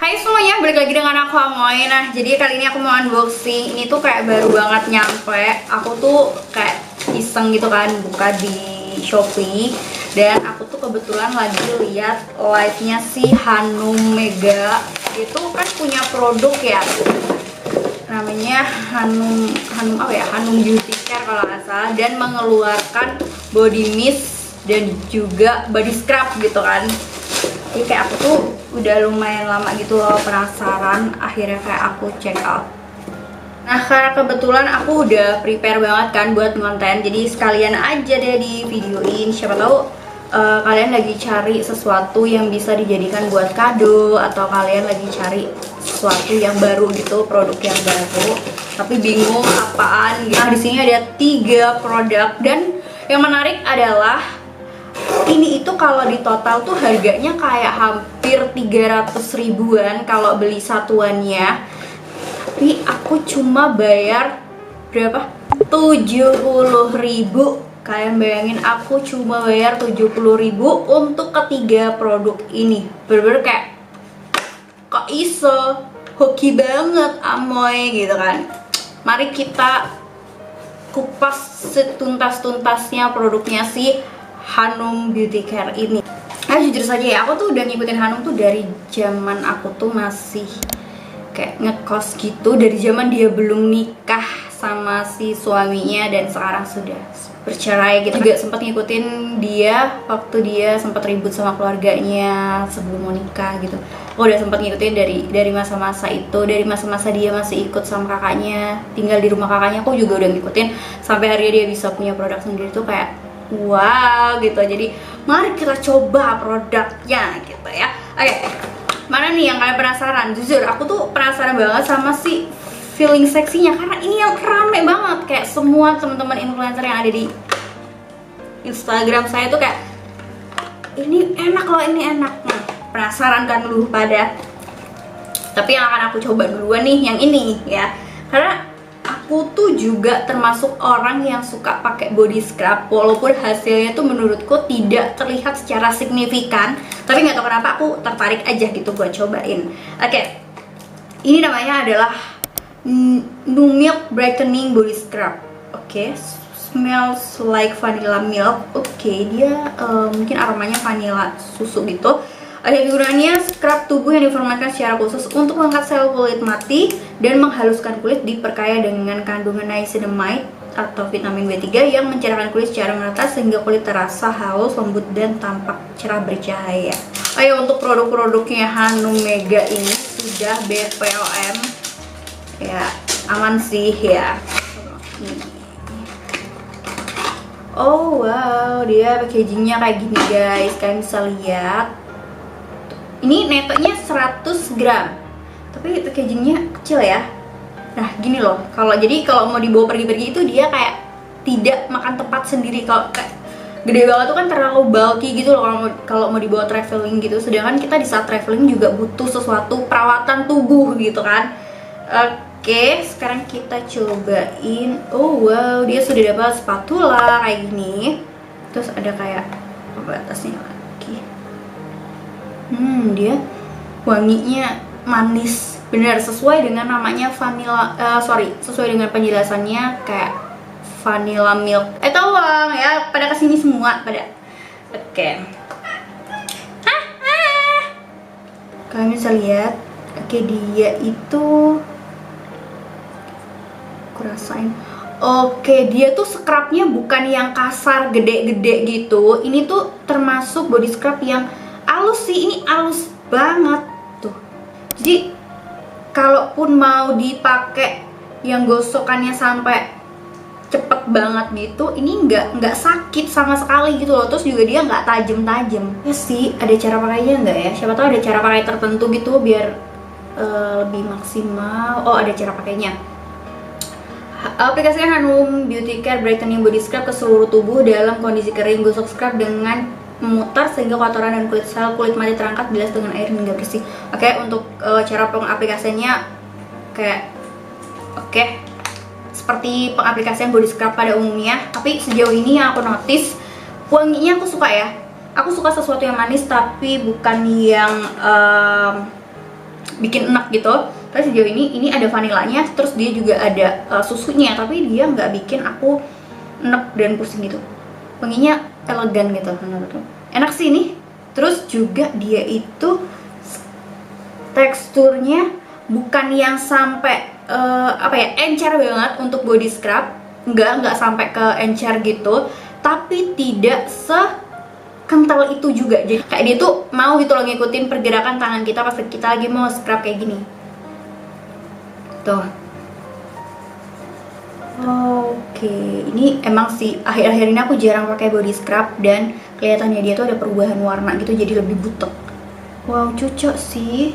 Hai semuanya, balik lagi dengan aku Amoy. Nah, jadi kali ini aku mau unboxing. Ini tuh kayak baru banget nyampe. Aku tuh kayak iseng gitu kan, buka di Shopee. Dan aku tuh kebetulan lagi lihat live-nya si Hanum Mega. Itu kan punya produk ya, namanya Hanum apa ya, Hanum Beauty Care kalau nggak salah. Dan mengeluarkan body mist dan juga body scrub gitu kan. Jadi kayak aku tuh udah lumayan lama gitu loh penasaran, akhirnya kayak aku check out. Nah, karena kebetulan aku udah prepare banget kan buat konten, jadi sekalian aja deh di videoin. Siapa tahu kalian lagi cari sesuatu yang bisa dijadikan buat kado, atau kalian lagi cari sesuatu yang baru gitu, produk yang baru tapi bingung apaan gitu. Nah, di sini ada 3 produk dan yang menarik adalah ini itu kalau di total tuh harganya kayak hampir 300 ribuan kalau beli satuannya. Tapi aku cuma bayar berapa? 70 ribu. Kalian bayangin, aku cuma bayar 70 ribu untuk ketiga produk ini. Bener-bener kayak kok iso, hoki banget Amoy gitu kan. Mari kita kupas setuntas-tuntasnya produknya si Hanum Beauty Care ini. Nah, jujur saja ya, aku tuh udah ngikutin Hanum tuh dari zaman aku tuh masih kayak ngekos gitu, dari zaman dia belum nikah sama si suaminya dan sekarang sudah bercerai gitu. Juga sempat ngikutin dia waktu dia sempat ribut sama keluarganya sebelum mau nikah gitu. Aku udah sempat ngikutin dari masa-masa itu, dari masa-masa dia masih ikut sama kakaknya, tinggal di rumah kakaknya. Aku juga udah ngikutin sampai akhirnya dia bisa punya produk sendiri tuh kayak wow gitu. Jadi mari kita coba produknya gitu ya. Oke, mana nih yang kalian penasaran? Jujur aku tuh penasaran banget sama si feeling seksinya, karena ini yang rame banget. Kayak semua teman-teman influencer yang ada di Instagram saya tuh kayak ini enak loh, ini enak. Nah, penasaran kan lu pada? Tapi yang akan aku coba duluan nih yang ini ya, karena aku tuh juga termasuk orang yang suka pakai body scrub, walaupun hasilnya tuh menurutku tidak terlihat secara signifikan, tapi nggak tahu kenapa aku tertarik aja gitu buat cobain. Oke, ini namanya adalah New Milk Brightening Body Scrub. Oke, smells like vanilla milk. Oke, dia mungkin aromanya vanilla susu gitu. Ada figurannya scrub tubuh yang diformatkan secara khusus untuk mengangkat sel kulit mati dan menghaluskan kulit, diperkaya dengan kandungan niacinamide atau vitamin B3 yang mencerahkan kulit secara merata sehingga kulit terasa halus, lembut, dan tampak cerah bercahaya. Ayo, untuk produk-produknya Hanum Mega ini sudah BPOM ya, aman sih ya. Oh wow, dia packagingnya kayak gini guys, kalian bisa lihat. Ini netonya 100 gram, tapi packagingnya kecil ya. Nah gini loh, kalau mau dibawa pergi-pergi itu dia kayak tidak makan tempat sendiri. Kalau kayak gede banget tuh kan terlalu bulky gitu loh kalau mau dibawa traveling gitu. Sedangkan kita di saat traveling juga butuh sesuatu perawatan tubuh gitu kan. Oke, sekarang kita cobain. Oh wow, dia sudah dapat spatula kayak gini. Terus ada kayak batasnya lagi. Dia wanginya manis, bener sesuai dengan namanya vanilla. Sesuai dengan penjelasannya kayak vanilla milk. Tolong ya, pada kesini semua pada. Oke. Kalian bisa lihat. Oke, dia itu aku rasain. Oke, dia tuh scrubnya bukan yang kasar gede-gede gitu. Ini tuh termasuk body scrub yang halus sih, ini halus banget tuh. Jadi kalaupun mau dipakai yang gosokannya sampai cepet banget gitu, ini nggak sakit sama sekali gitu loh. Terus juga dia nggak tajam-tajam. Ya sih, ada cara pakainya nggak ya? Siapa tahu ada cara pakai tertentu gitu biar lebih maksimal. Oh, ada cara pakainya. Aplikasikan Hanum Beauty Care Brightening Body Scrub ke seluruh tubuh dalam kondisi kering. Gosok scrub dengan memutar sehingga kotoran dan kulit mati terangkat, bilas dengan air hingga bersih. Oke, untuk cara pengaplikasiannya kayak seperti pengaplikasian body scrub pada umumnya. Tapi sejauh ini yang aku notice, wanginya aku suka ya. Aku suka sesuatu yang manis tapi bukan yang bikin enak gitu. Tapi sejauh ini ada vanilanya, terus dia juga ada susunya, tapi dia nggak bikin aku enak dan pusing gitu. Wanginya elegan gitu menurutku. Enak sih ini. Terus juga dia itu teksturnya bukan yang sampai encer banget untuk body scrub, nggak sampai ke encer gitu, tapi tidak sekental itu juga. Jadi kayak dia tuh mau gitu loh ngikutin pergerakan tangan kita pas kita lagi mau scrub kayak gini tuh. Oke, ini emang sih akhir-akhir ini aku jarang pakai body scrub dan kelihatannya dia tuh ada perubahan warna gitu, jadi lebih butek. Wow, cocok sih.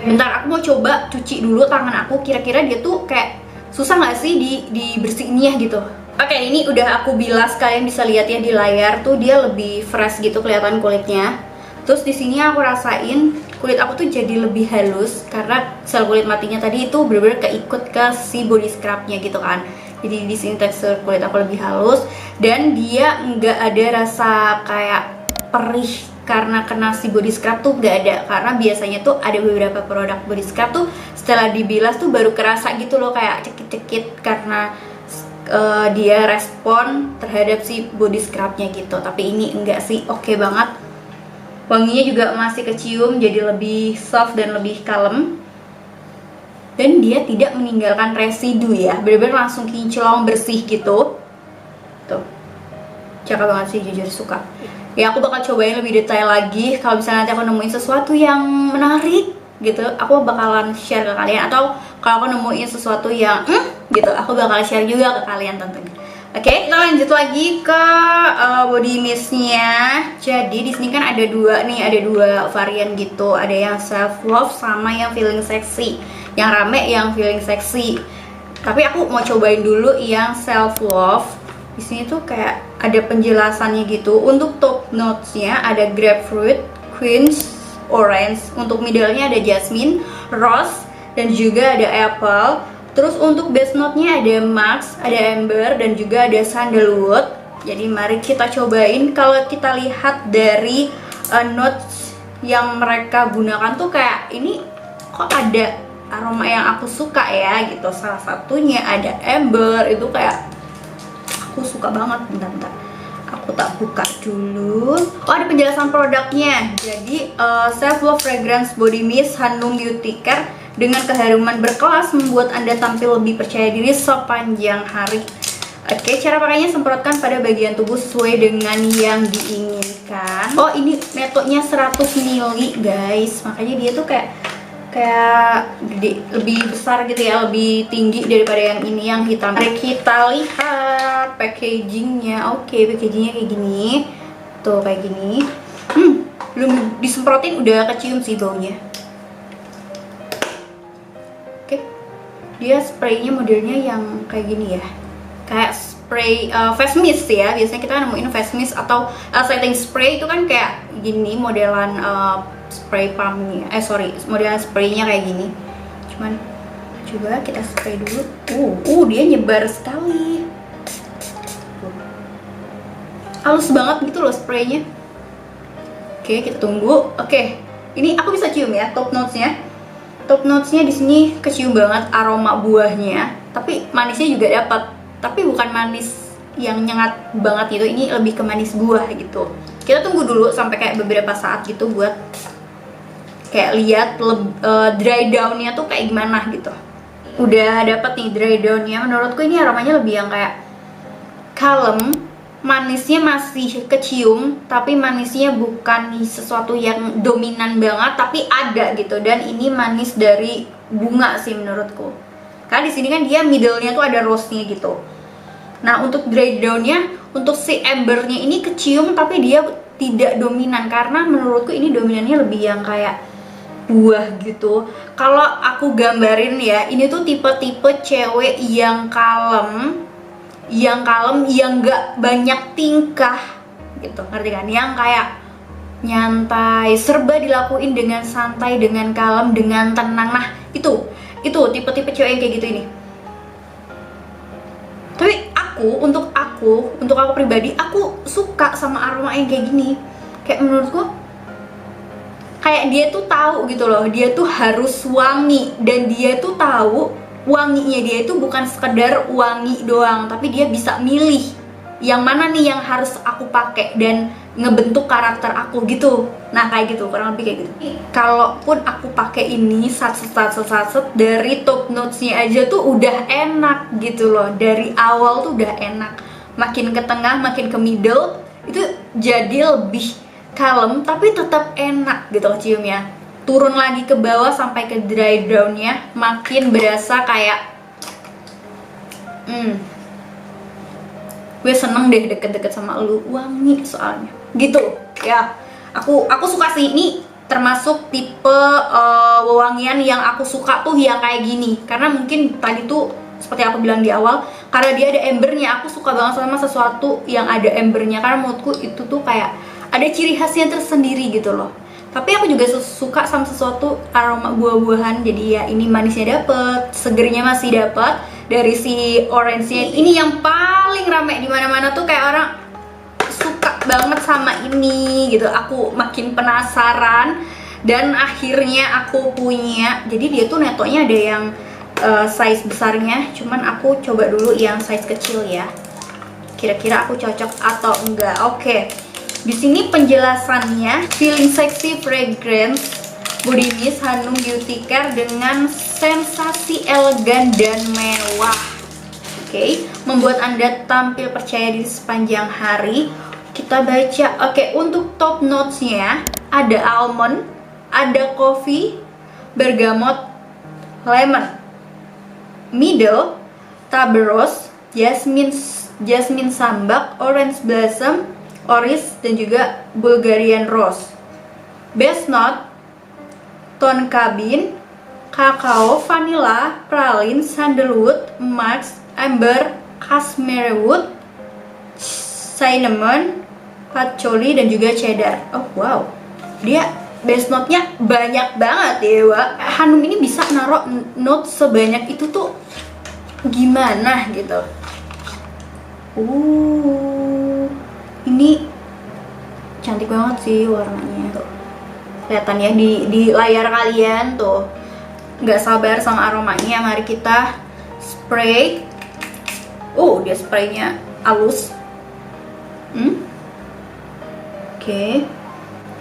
Bentar, aku mau coba cuci dulu tangan aku, kira-kira dia tuh kayak susah nggak sih dibersihinnya gitu. Oke, ini udah aku bilas, kalian bisa lihat ya di layar tuh dia lebih fresh gitu kelihatan kulitnya. Terus di sini aku rasain kulit aku tuh jadi lebih halus karena sel kulit matinya tadi itu bener-bener keikut ke si body scrubnya gitu kan. Jadi di sini tekstur kulit aku lebih halus dan dia nggak ada rasa kayak perih karena kena si body scrub tuh nggak ada. Karena biasanya tuh ada beberapa produk body scrub tuh setelah dibilas tuh baru kerasa gitu loh kayak cekit-cekit karena dia respon terhadap si body scrubnya gitu. Tapi ini enggak sih, oke banget. Wanginya juga masih kecium, jadi lebih soft dan lebih kalem. Dan dia tidak meninggalkan residu ya, bener-bener langsung kinclong bersih gitu. Tuh, cakep banget sih, jujur suka. Ya aku bakal cobain lebih detail lagi. Kalau misalnya nanti aku nemuin sesuatu yang menarik gitu, aku bakalan share ke kalian. Atau kalau aku nemuin sesuatu yang gitu, aku bakal share juga ke kalian tentunya. Oke, kita lanjut lagi ke body mistnya. Jadi di sini kan ada dua nih, ada dua varian gitu. Ada yang self love sama yang feeling sexy. Yang rame yang feeling sexy. Tapi aku mau cobain dulu yang self love. Di sini tuh kayak ada penjelasannya gitu. Untuk top notes-nya ada grapefruit, quince, orange. Untuk middle-nya ada jasmine, rose, dan juga ada apple. Terus untuk base note-nya ada musk, ada amber, dan juga ada sandalwood. Jadi mari kita cobain. Kalau kita lihat dari notes yang mereka gunakan tuh kayak ini kok ada aroma yang aku suka ya gitu. Salah satunya ada amber, itu kayak aku suka banget. Bentar, aku tak buka dulu. Oh, ada penjelasan produknya. Jadi self love fragrance body mist Hanum Beauty Care dengan keharuman berkelas membuat Anda tampil lebih percaya diri sepanjang hari. Oke, cara pakainya semprotkan pada bagian tubuh sesuai dengan yang diinginkan. Oh, ini metodenya 100 ml guys. Makanya dia tuh kayak gede, lebih besar gitu ya, lebih tinggi daripada yang ini yang hitam. Mari kita lihat packagingnya. Oke, packagingnya kayak gini. Tuh kayak gini. Belum disemprotin udah kecium sih baunya. Oke, dia spraynya modelnya yang kayak gini ya, kayak spray face mist ya. Biasanya kita nemuin face mist atau setting spray itu kan kayak gini modelan spray pumpnya. Modelan spraynya kayak gini. Cuman coba kita spray dulu. Dia nyebar sekali. Halus banget gitu loh spraynya. Oke, kita tunggu. Oke, ini aku bisa cium ya top notesnya. Top notesnya di sini kecium banget aroma buahnya, tapi manisnya juga dapat. Tapi bukan manis yang nyengat banget gitu, ini lebih ke manis buah gitu. Kita tunggu dulu sampai kayak beberapa saat gitu buat kayak lihat dry down-nya tuh kayak gimana gitu. Udah dapat nih dry down-nya. Menurutku ini aromanya lebih yang kayak kalem. Manisnya masih kecium, tapi manisnya bukan sesuatu yang dominan banget, tapi ada gitu. Dan ini manis dari bunga sih menurutku. Karena di sini kan dia middle-nya tuh ada rose-nya gitu. Nah, untuk dry down-nya, untuk si amber-nya ini kecium, tapi dia tidak dominan. Karena menurutku ini dominannya lebih yang kayak buah gitu. Kalau aku gambarin ya, ini tuh tipe-tipe cewek yang kalem, yang gak banyak tingkah gitu, ngerti kan? Yang kayak nyantai, serba dilakuin dengan santai, dengan kalem, dengan tenang. Nah, itu tipe-tipe cewek yang kayak gitu ini. Tapi untuk aku pribadi, aku suka sama aroma yang kayak gini. Kayak menurutku kayak dia tuh tahu gitu loh, dia tuh harus wangi, dan dia tuh tahu wanginya dia itu bukan sekedar wangi doang, tapi dia bisa milih yang mana nih yang harus aku pakai dan ngebentuk karakter aku gitu. Nah kayak gitu, kurang lebih kayak gitu. Kalaupun aku pakai ini satset dari top notesnya aja tuh udah enak gitu loh, dari awal tuh udah enak, makin ke tengah makin ke middle itu jadi lebih kalem tapi tetap enak gitu loh ciumnya. Turun lagi ke bawah sampai ke dry downnya makin berasa kayak gue seneng deh deket-deket sama lu, wangi soalnya gitu ya. Aku suka sih, ini termasuk tipe wewangian yang aku suka tuh yang kayak gini, karena mungkin tadi tuh seperti aku bilang di awal, karena dia ada embernya. Aku suka banget sama sesuatu yang ada embernya, karena menurutku itu tuh kayak ada ciri khasnya tersendiri gitu loh. Tapi aku juga suka sama sesuatu aroma buah-buahan, jadi ya ini manisnya dapet, segernya masih dapet dari si orange-nya. Ini yang paling rame di mana-mana tuh, kayak orang suka banget sama ini gitu. Aku makin penasaran dan akhirnya aku punya. Jadi dia tuh netonya ada yang size besarnya, cuman aku coba dulu yang size kecil ya. Kira-kira aku cocok atau enggak. Oke. Di sini penjelasannya, feeling sexy fragrance body mist Hanum Beauty Care dengan sensasi elegan dan mewah. Oke, membuat Anda tampil percaya diri sepanjang hari. Kita baca. Oke, untuk top notes-nya ada almond, ada coffee, bergamot, lemon. Middle, tuberose, jasmine sambak, orange blossom, oris, dan juga Bulgarian rose. Base note, tonka bean, kakao, vanilla, praline, sandalwood, musk, amber, cashmere wood, cinnamon, patchouli, dan juga cheddar. Oh wow, dia base note-nya banyak banget ya Wak. Hanum ini bisa naruh note sebanyak itu tuh gimana gitu. Ini cantik banget sih warnanya tuh. Kelihatan ya di layar kalian tuh. Nggak sabar sama aromanya. Mari kita spray. Dia spraynya halus. Oke.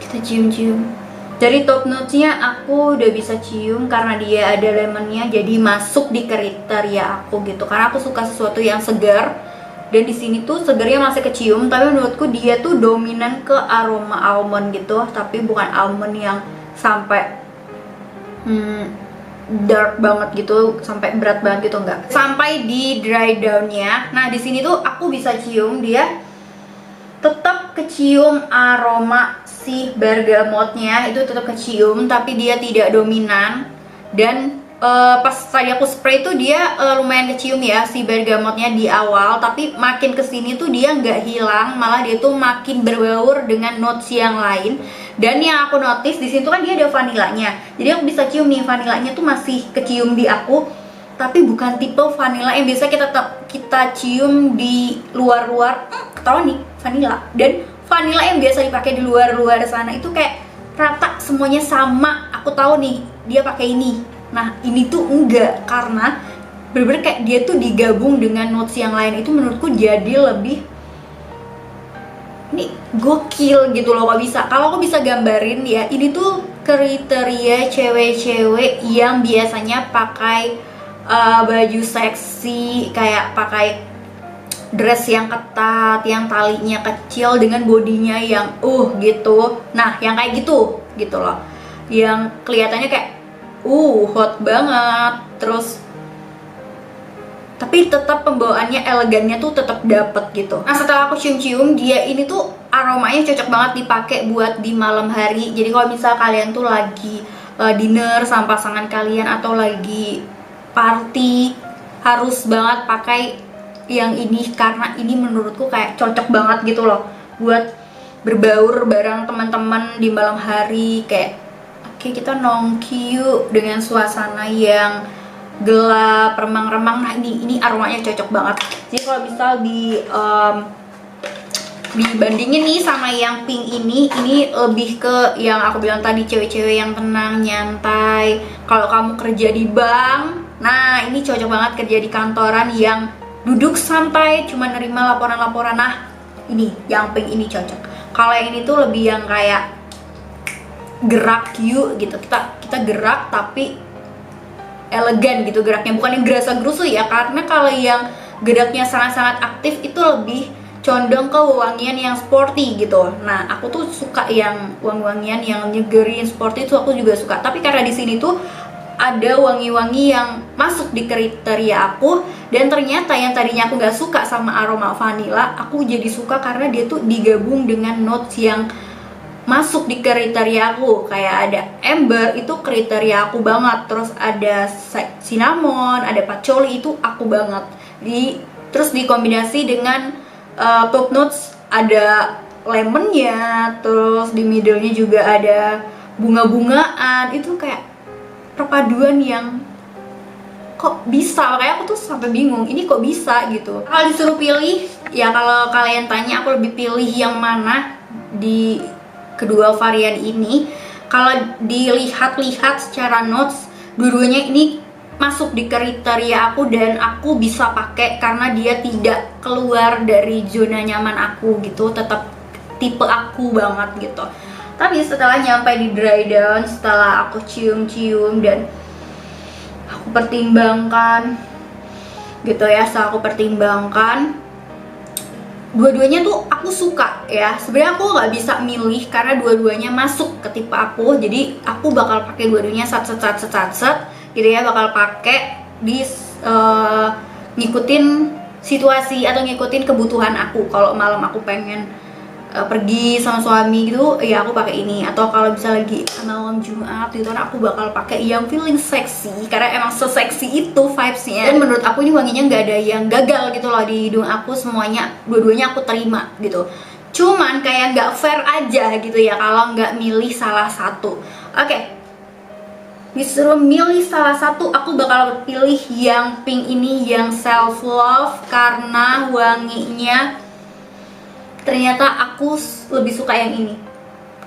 Kita cium-cium. Dari top notes-nya aku udah bisa cium karena dia ada lemonnya, jadi masuk di kriteria aku gitu. Karena aku suka sesuatu yang segar. Dan di sini tuh segernya masih kecium, tapi menurutku dia tuh dominan ke aroma almond gitu, tapi bukan almond yang sampai dark banget gitu, sampai berat banget gitu, enggak. Sampai di dry down-nya. Nah, di sini tuh aku bisa cium dia tetap kecium aroma si bergamotnya, itu tetap kecium, tapi dia tidak dominan. Dan pas tadi aku spray tuh dia lumayan kecium ya si bergamotnya di awal, tapi makin kesini tuh dia nggak hilang, malah dia tuh makin berbaur dengan notes yang lain. Dan yang aku notice di situ kan dia ada vanilanya, jadi aku bisa cium nih vanilanya tuh masih kecium di aku, tapi bukan tipe vanila yang biasa kita cium di luar-luar. Ketahuan nih vanila, dan vanila yang biasa dipakai di luar-luar sana itu kayak rata semuanya sama. Aku tahu nih dia pakai ini. Nah ini tuh enggak, karena bener-bener kayak dia tuh digabung dengan notes yang lain. Itu menurutku jadi lebih ini gokil gitu loh. Kok bisa, kalau aku bisa gambarin ya, ini tuh kriteria cewek-cewek yang biasanya pakai baju seksi, kayak pakai dress yang ketat, yang talinya kecil dengan bodinya yang gitu. Nah yang kayak gitu loh, yang kelihatannya kayak hot banget, terus tapi tetap pembawaannya elegannya tuh tetap dapet gitu. Nah setelah aku cium-cium, dia ini tuh aromanya cocok banget dipakai buat di malam hari. Jadi kalau misal kalian tuh lagi dinner sama pasangan kalian atau lagi party, harus banget pakai yang ini, karena ini menurutku kayak cocok banget gitu loh buat berbaur bareng teman-teman di malam hari. Kayak oke, kita nongki yuk dengan suasana yang gelap, remang-remang. Nah ini aromanya cocok banget. Jadi kalau misal di dibandingin nih sama yang pink ini lebih ke yang aku bilang tadi, cewek-cewek yang tenang, nyantai. Kalau kamu kerja di bank, nah ini cocok banget kerja di kantoran yang duduk santai, cuma nerima laporan-laporan. Nah ini yang pink ini cocok. Kalau yang ini tuh lebih yang kayak gerak yuk gitu, kita gerak tapi elegan gitu geraknya, bukan yang gerasa-gerusu ya, karena kalau yang geraknya sangat-sangat aktif itu lebih condong ke wangian yang sporty gitu. Nah aku tuh suka yang wangi-wangian yang nyegerin, sporty itu aku juga suka. Tapi karena di sini tuh ada wangi-wangi yang masuk di kriteria aku, dan ternyata yang tadinya aku nggak suka sama aroma vanilla, aku jadi suka karena dia tuh digabung dengan notes yang masuk di kriteria aku. Kayak ada amber, itu kriteria aku banget. Terus ada cinnamon, ada patchouli, itu aku banget. Terus dikombinasi dengan top notes, ada lemonnya, terus di middle-nya juga ada bunga-bungaan. Itu kayak perpaduan yang kok bisa, makanya aku tuh sampai bingung ini kok bisa gitu. Kalau disuruh pilih ya, kalau kalian tanya aku lebih pilih yang mana di kedua varian ini. Kalau dilihat-lihat secara notes, dua-duanya ini masuk di kriteria aku dan aku bisa pakai karena dia tidak keluar dari zona nyaman aku gitu, tetap tipe aku banget gitu. Tapi setelah nyampe di dry down, setelah aku cium-cium dan aku pertimbangkan gitu ya, setelah aku pertimbangkan, dua-duanya tuh aku suka ya. Sebenarnya aku nggak bisa milih karena dua-duanya masuk ke tipe aku, jadi aku bakal pakai dua-duanya set gitu ya, bakal pakai di ngikutin situasi atau ngikutin kebutuhan aku. Kalau malam aku pengen pergi sama suami gitu ya aku pakai ini, atau kalau bisa lagi malam Jumat gitu kan aku bakal pakai yang feeling seksi karena emang seseksi itu vibesnya. Dan menurut aku ini wanginya nggak ada yang gagal gitu loh di hidung aku, semuanya dua-duanya aku terima gitu. Cuman kayak nggak fair aja gitu ya kalau nggak milih salah satu. Oke, disuruh milih salah satu, aku bakal pilih yang pink ini, yang self love, karena wanginya ternyata aku lebih suka yang ini.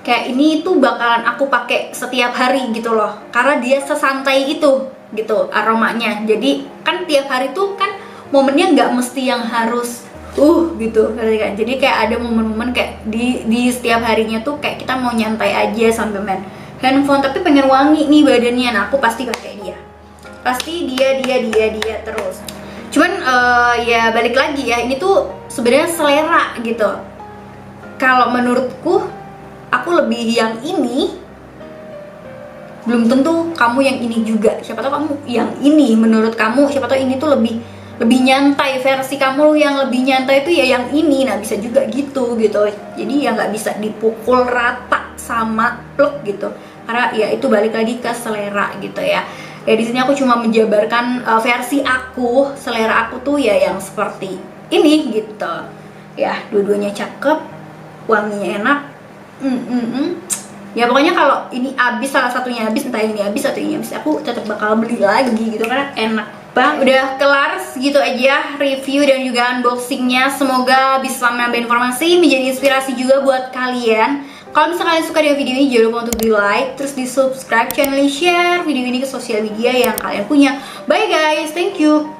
Kayak ini tuh bakalan aku pakai setiap hari gitu loh, karena dia sesantai itu gitu aromanya. Jadi kan tiap hari tuh kan momennya nggak mesti yang harus gitu kan. Jadi kayak ada momen-momen kayak di setiap harinya tuh kayak kita mau nyantai aja sambil main handphone tapi pengen wangi nih badannya. Nah aku pasti pakai dia, pasti dia terus. Cuman ya balik lagi ya, ini tuh sebenarnya selera gitu. Kalau menurutku aku lebih yang ini, belum tentu kamu yang ini juga. Siapa tahu kamu yang ini, menurut kamu siapa tahu ini tuh lebih nyantai, versi kamu yang lebih nyantai itu ya yang ini. Nah bisa juga gitu. Jadi ya nggak bisa dipukul rata sama plek gitu, karena ya itu balik lagi ke selera gitu ya. Ya di sini aku cuma menjabarkan versi aku, selera aku tuh ya yang seperti ini gitu. Ya dua-duanya cakep, wanginya enak. Ya pokoknya kalau ini habis, salah satunya habis, entah ini habis atau ini habis, aku tetap bakal beli lagi gitu karena enak banget. Udah kelar, segitu aja review dan juga unboxingnya. Semoga bisa menambah informasi, menjadi inspirasi juga buat kalian. Kalau misalnya kalian suka dengan video ini, jangan lupa untuk di like, terus di subscribe channel, share video ini ke sosial media yang kalian punya. Bye guys, thank you.